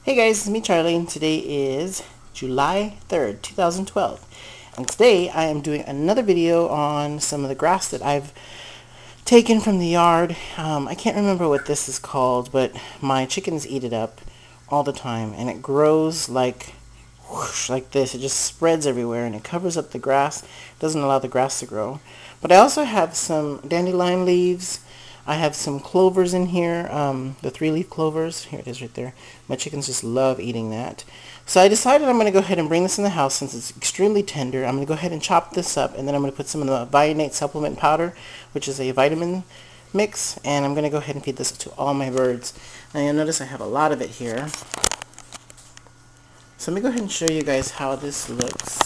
Hey guys, it's me Charlie, and today is July 3rd, 2012. And today I am doing another video on some of the grass that I've taken from the yard. I can't remember what this is called, but my chickens eat it up all the time, and it grows like whoosh, like this. It just spreads everywhere, and it covers up the grass. It doesn't allow the grass to grow. But I also have some dandelion leaves. I have some clovers in here, the 3-leaf clovers. Here it is right there. My chickens just love eating that. So I decided I'm going to go ahead and bring this in the house since it's extremely tender. I'm going to go ahead and chop this up, and then I'm going to put some of the Vionate supplement powder, which is a vitamin mix, and I'm going to go ahead and feed this to all my birds. Now you'll notice I have a lot of it here. So let me go ahead and show you guys how this looks.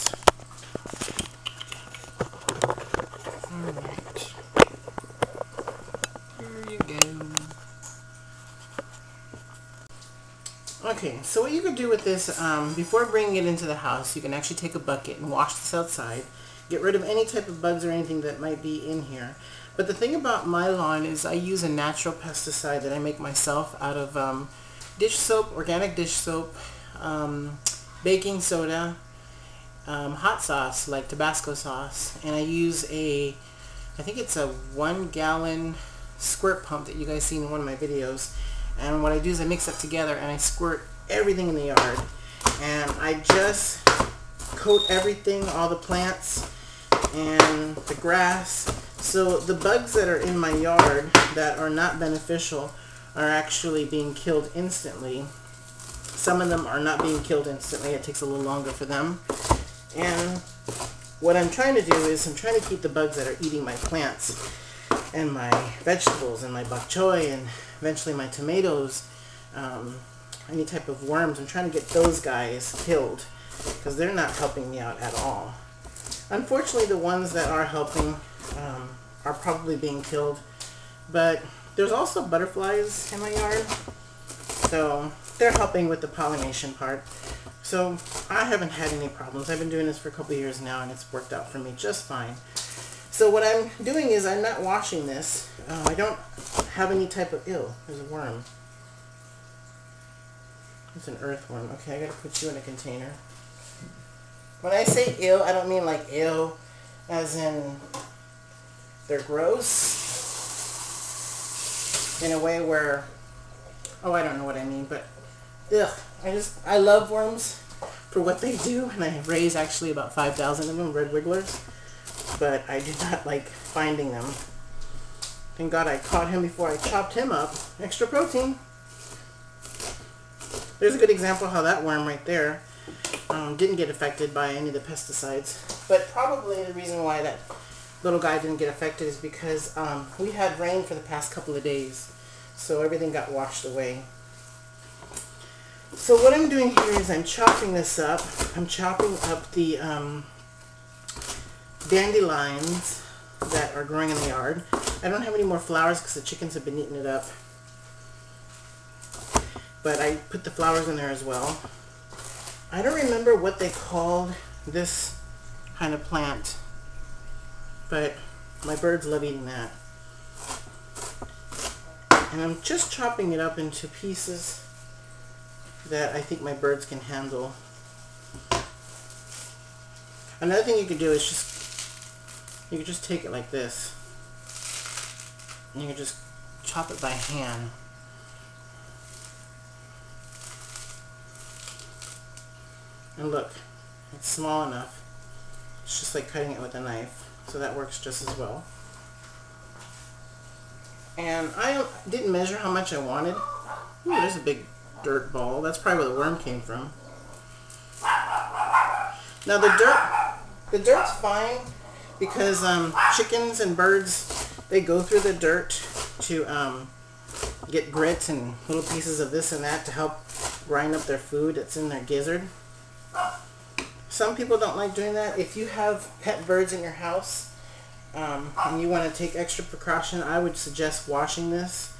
Alright. There you go. Okay, so what you could do with this, before bringing it into the house, you can actually take a bucket and wash this outside. Get rid of any type of bugs or anything that might be in here. But the thing about my lawn is I use a natural pesticide that I make myself out of dish soap, organic dish soap, baking soda, hot sauce like Tabasco sauce, and I use I think it's a 1-gallon squirt pump that you guys seen in one of my videos. And what I do is I mix that together and I squirt everything in the yard, and I just coat everything, all the plants and the grass, so the bugs that are in my yard that are not beneficial are actually being killed instantly. Some of them are not being killed instantly. It takes a little longer for them. And what I'm trying to do is I'm trying to keep the bugs that are eating my plants and my vegetables and my bok choy and eventually my tomatoes, any type of worms. I'm trying to get those guys killed because they're not helping me out at all. Unfortunately, the ones that are helping are probably being killed, but there's also butterflies in my yard, so they're helping with the pollination part. So I haven't had any problems. I've been doing this for a couple years now, and it's worked out for me just fine. So what I'm doing is I'm not washing this. I don't have any type of, ew, there's a worm. It's an earthworm. Okay, I gotta put you in a container. When I say ew, I don't mean like ew as in they're gross in a way where, oh, I don't know what I mean, but ugh, I love worms for what they do, and I raise actually about 5,000 of them, red wigglers. But I do not like finding them. Thank God I caught him before I chopped him up. Extra protein. There's a good example how that worm right there didn't get affected by any of the pesticides. But probably the reason why that little guy didn't get affected is because we had rain for the past couple of days. So everything got washed away. So what I'm doing here is I'm chopping this up. I'm chopping up the dandelions that are growing in the yard. I don't have any more flowers because the chickens have been eating it up, but I put the flowers in there as well. I don't remember what they called this kind of plant, but my birds love eating that. And I'm just chopping it up into pieces that I think my birds can handle. Another thing you could do is you could just take it like this, and you can just chop it by hand. And look, it's small enough. It's just like cutting it with a knife, so that works just as well. And I didn't measure how much I wanted. Ooh, there's a big dirt ball. That's probably where the worm came from. Now the dirt's fine, because chickens and birds, they go through the dirt to get grit and little pieces of this and that to help grind up their food that's in their gizzard. Some people don't like doing that. If you have pet birds in your house and you want to take extra precaution, I would suggest washing this,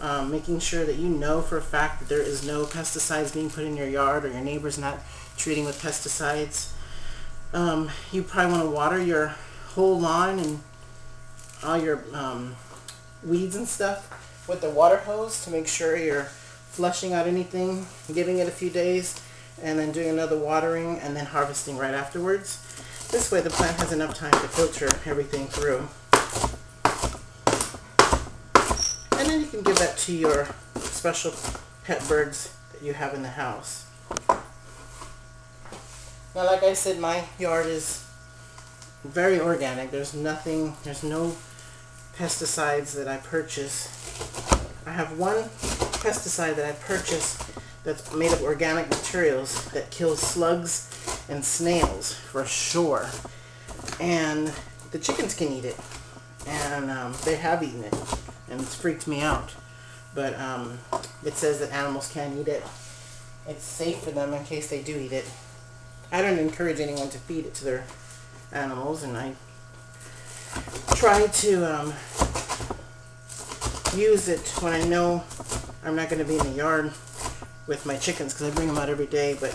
making sure that you know for a fact that there is no pesticides being put in your yard, or your neighbor's not treating with pesticides. You probably want to water your whole lawn and all your weeds and stuff with the water hose to make sure your flushing out anything, giving it a few days, and then doing another watering and then harvesting right afterwards. This way the plant has enough time to filter everything through. And then you can give that to your special pet birds that you have in the house. Now, like I said, my yard is very organic. There's no pesticides that I purchase. I have one pesticide that I purchased that's made of organic materials that kills slugs and snails for sure. And the chickens can eat it. And they have eaten it. And it's freaked me out. But it says that animals can't eat it. It's safe for them in case they do eat it. I don't encourage anyone to feed it to their animals, and I try to use it when I know I'm not going to be in the yard with my chickens, because I bring them out every day. But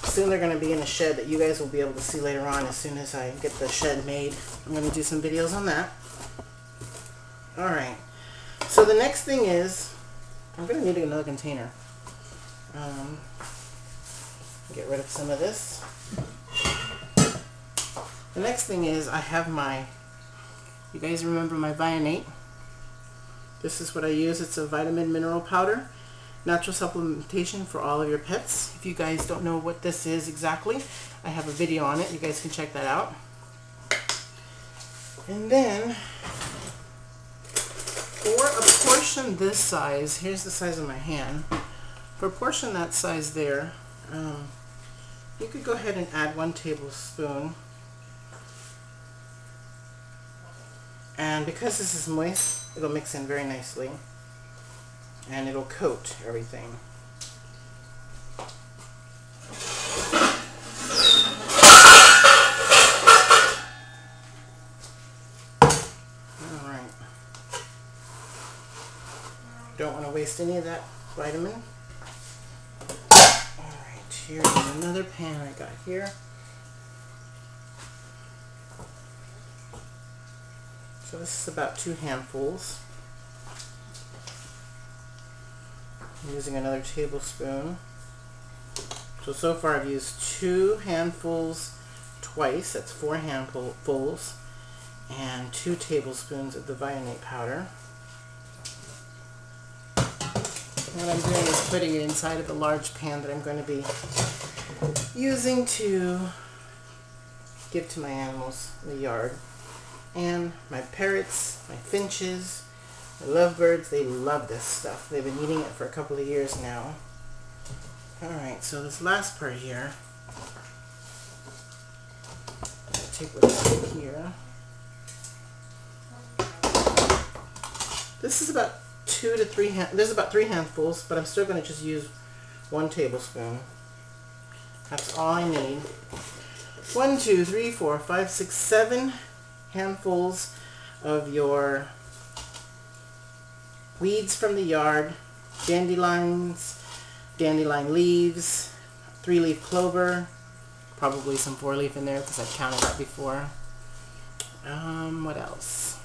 soon they're going to be in a shed that you guys will be able to see later on as soon as I get the shed made. I'm going to do some videos on that. Alright, so the next thing is, I'm going to need another container. Get rid of some of this. The next thing is I have my, you guys remember my Vionate? This is what I use. It's a vitamin mineral powder, natural supplementation for all of your pets. If you guys don't know what this is exactly, I have a video on it. You guys can check that out. And then for a portion this size, here's the size of my hand. For a portion that size there, you could go ahead and add 1 tablespoon. And because this is moist, it'll mix in very nicely. And it'll coat everything. Alright. Don't want to waste any of that vitamin. Here's another pan I got here. So this is about 2 handfuls. I'm using another tablespoon. So far I've used 2 handfuls twice. That's 4 handfuls. And 2 tablespoons of the Vionate powder. What I'm doing is putting it inside of a large pan that I'm going to be using to give to my animals in the yard. And my parrots, my finches, my lovebirds, they love this stuff. They've been eating it for a couple of years now. Alright, so this last part here, I'll take what's in here. This is about 2 to 3 there's about 3 handfuls, but I'm still going to just use 1 tablespoon. That's all I need. 1, 2, 3, 4, 5, 6, 7 handfuls of your weeds from the yard, dandelions, dandelion leaves, 3-leaf clover, probably some 4-leaf in there because I've counted that before. What else?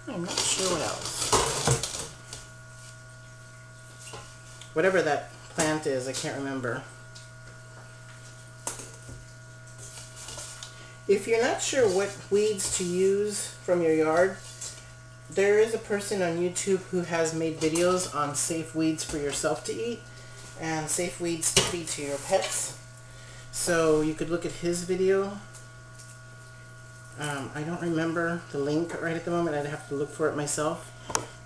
I'm not sure what else. Whatever that plant is, I can't remember. If you're not sure what weeds to use from your yard, there is a person on YouTube who has made videos on safe weeds for yourself to eat and safe weeds to feed to your pets. So you could look at his video. I don't remember the link right at the moment. I'd have to look for it myself.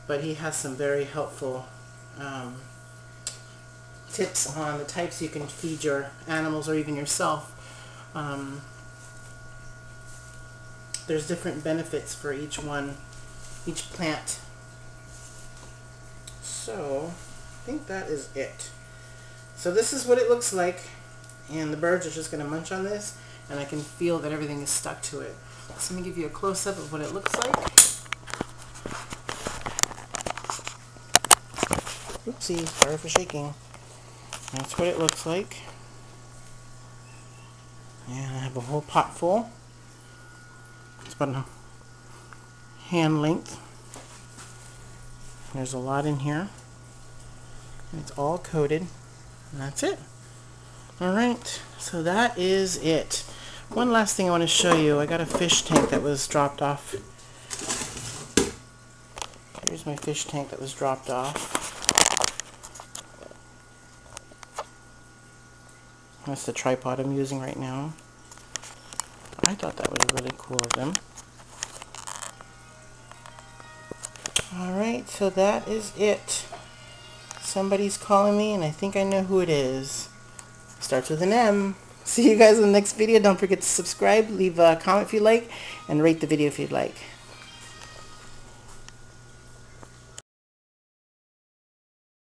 But he has some very helpful tips on the types you can feed your animals or even yourself. There's different benefits for each one, each plant. So I think that is it. So this is what it looks like, and the birds are just going to munch on this, and I can feel that everything is stuck to it. So let me give you a close-up of what it looks like. Oopsie, sorry for shaking. That's what it looks like. And I have a whole pot full. It's about a hand length. There's a lot in here. It's all coated. And that's it. Alright, so that is it. One last thing I want to show you. I got a fish tank that was dropped off. Here's my fish tank that was dropped off. That's the tripod I'm using right now. I thought that was really cool of them. Alright, so that is it. Somebody's calling me and I think I know who it is. Starts with an M. See you guys in the next video. Don't forget to subscribe, leave a comment if you like, and rate the video if you'd like.